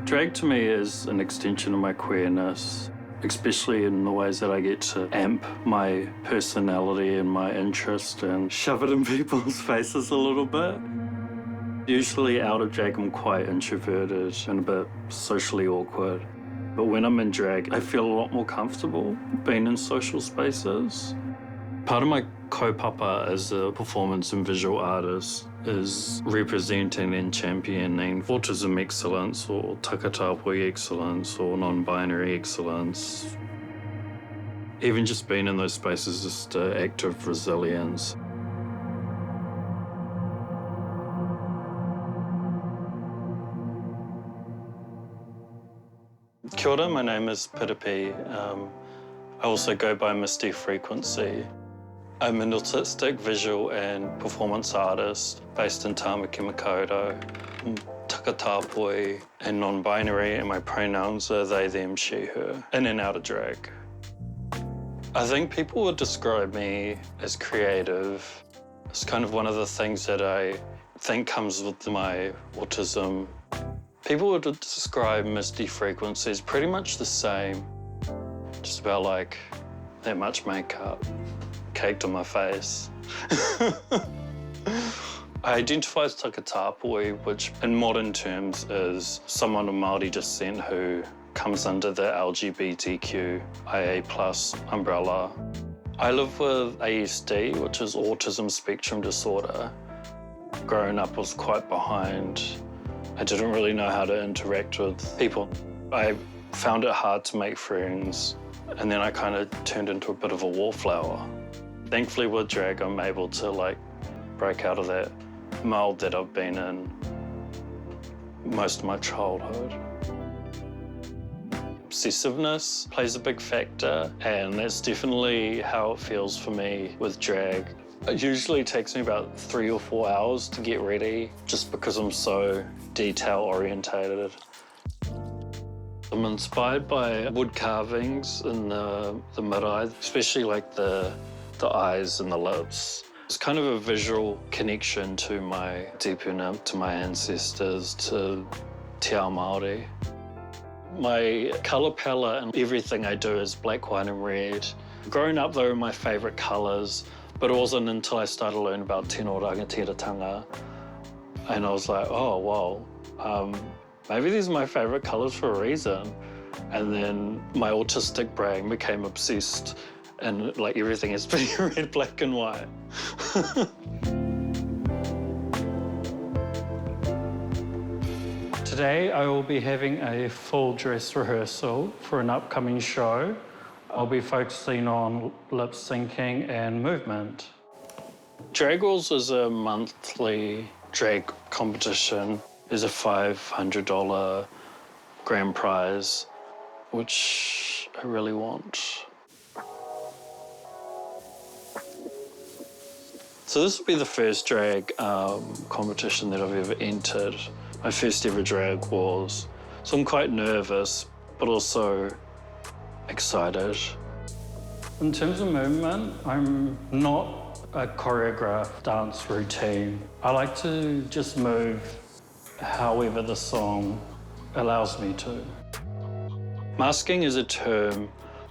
Drag to me is an extension of my queerness, especially in the ways that I get to amp my personality and my interest and shove it in people's faces a little bit. Usually out of drag, I'm quite introverted and a bit socially awkward. But when I'm in drag, I feel a lot more comfortable being in social spaces. Part of my kaupapa as a performance and visual artist is representing and championing autism excellence or takatāpui excellence or non-binary excellence. Even just being in those spaces is just an act of resilience. Kia ora, my name is Piripi. I also go by Misty Frequency. I'm an autistic visual and performance artist based in Tāmaki, Makaurau. I'm takatāpui and non-binary, and my pronouns are they, them, she, her, in and out of drag. I think people would describe me as creative. It's kind of one of the things that I think comes with my autism. People would describe Misty Frequency as pretty much the same, just about like that much makeup caked on my face. I identify as takatāpui, which in modern terms is someone of Māori descent who comes under the LGBTQIA+ umbrella. I live with ASD, which is autism spectrum disorder. Growing up, I was quite behind. I didn't really know how to interact with people. I found it hard to make friends, and then I kind of turned into a bit of a wallflower. Thankfully with drag, I'm able to like break out of that mold that I've been in most of my childhood. Obsessiveness plays a big factor, and that's definitely how it feels for me with drag. It usually takes me about 3 or 4 hours to get ready, just because I'm so detail-orientated. I'm inspired by wood carvings in the marae, especially like the eyes and the lips. It's kind of a visual connection to my tepuna, to my ancestors, to te ao Māori. My colour palette and everything I do is black, white and red. Growing up, they were my favourite colours, but it wasn't until I started learning about tino rangatiratanga, and I was like, oh, wow, maybe these are my favourite colours for a reason. And then my autistic brain became obsessed, and like everything has to be red, black and white. Today I will be having a full dress rehearsal for an upcoming show. I'll be focusing on lip syncing and movement. Drag Wars is a monthly drag competition. There's a $500 grand prize, which I really want. So this will be the first drag competition that I've ever entered. My first ever Drag Wars. So I'm quite nervous, but also excited. In terms of movement, I'm not a choreographed dance routine. I like to just move however the song allows me to. Masking is a term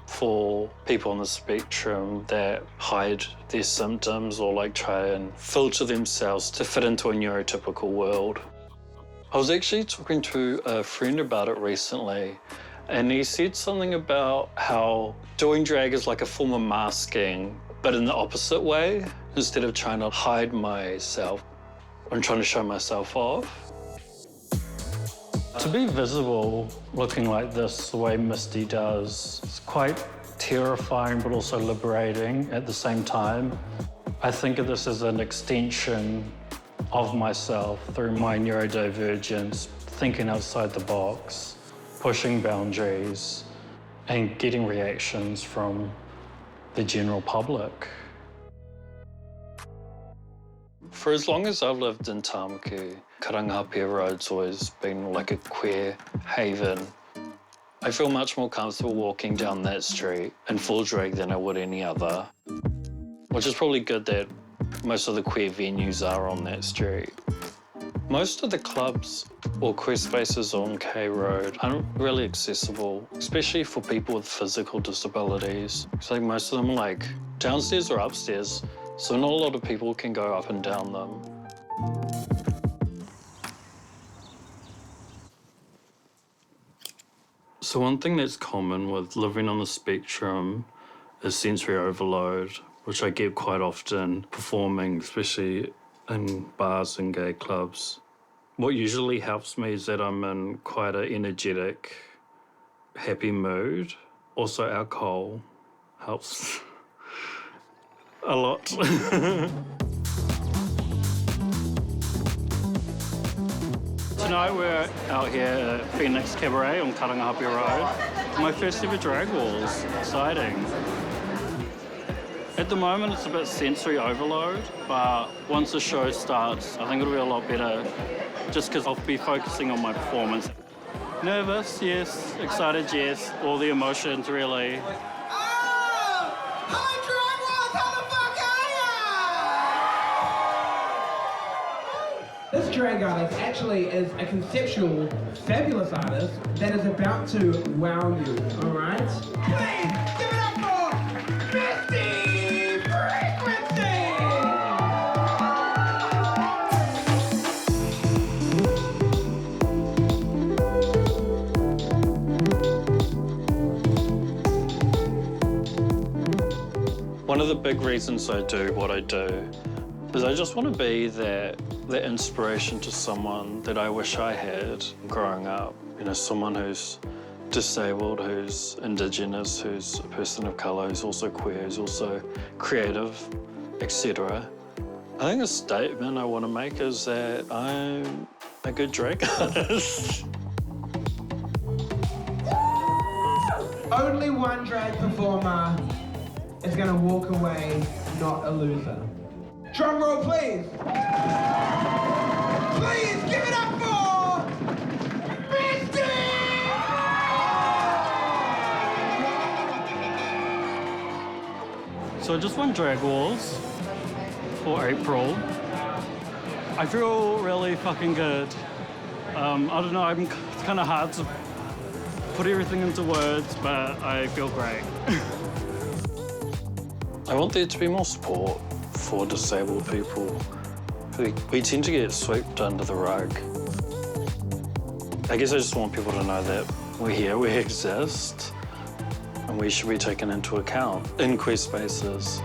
for people on the spectrum that hide their symptoms or like try and filter themselves to fit into a neurotypical world. I was actually talking to a friend about it recently, and he said something about how doing drag is like a form of masking, but in the opposite way. Instead of trying to hide myself, I'm trying to show myself off. To be visible looking like this, the way Misty does, it's quite terrifying but also liberating at the same time. I think of this as an extension of myself through my neurodivergence, thinking outside the box, pushing boundaries, and getting reactions from the general public. For as long as I've lived in Tāmaki, Karangapia Road's always been like a queer haven. I feel much more comfortable walking down that street in full drag than I would any other, which is probably good that most of the queer venues are on that street. Most of the clubs or queer spaces on K Road aren't really accessible, especially for people with physical disabilities. It's like most of them are like downstairs or upstairs, so not a lot of people can go up and down them. So one thing that's common with living on the spectrum is sensory overload, which I get quite often performing, especially in bars and gay clubs. What usually helps me is that I'm in quite an energetic, happy mood. Also, alcohol helps a lot. Tonight we're out here at Phoenix Cabaret on Karangahape Road. My first ever drag walls. Exciting. At the moment it's a bit sensory overload, but once the show starts, I think it'll be a lot better just because I'll be focusing on my performance. Nervous, yes. Excited, yes. All the emotions, really. This drag artist actually is a conceptual, fabulous artist that is about to wow you, all right? Please give it up for Misty Frequency! One of the big reasons I do what I do is I just want to be the inspiration to someone that I wish I had growing up. You know, someone who's disabled, who's Indigenous, who's a person of colour, who's also queer, who's also creative, etc. I think a statement I want to make is that I'm a good drag artist. Only one drag performer is going to walk away not a loser. Drum roll, please. Please give it up for Misty! So I just won Drag Wars for April. I feel really fucking good. I don't know, it's kind of hard to put everything into words, but I feel great. I want there to be more support for disabled people. We tend to get swept under the rug. I guess I just want people to know that we're here, we exist, and we should be taken into account in queer spaces.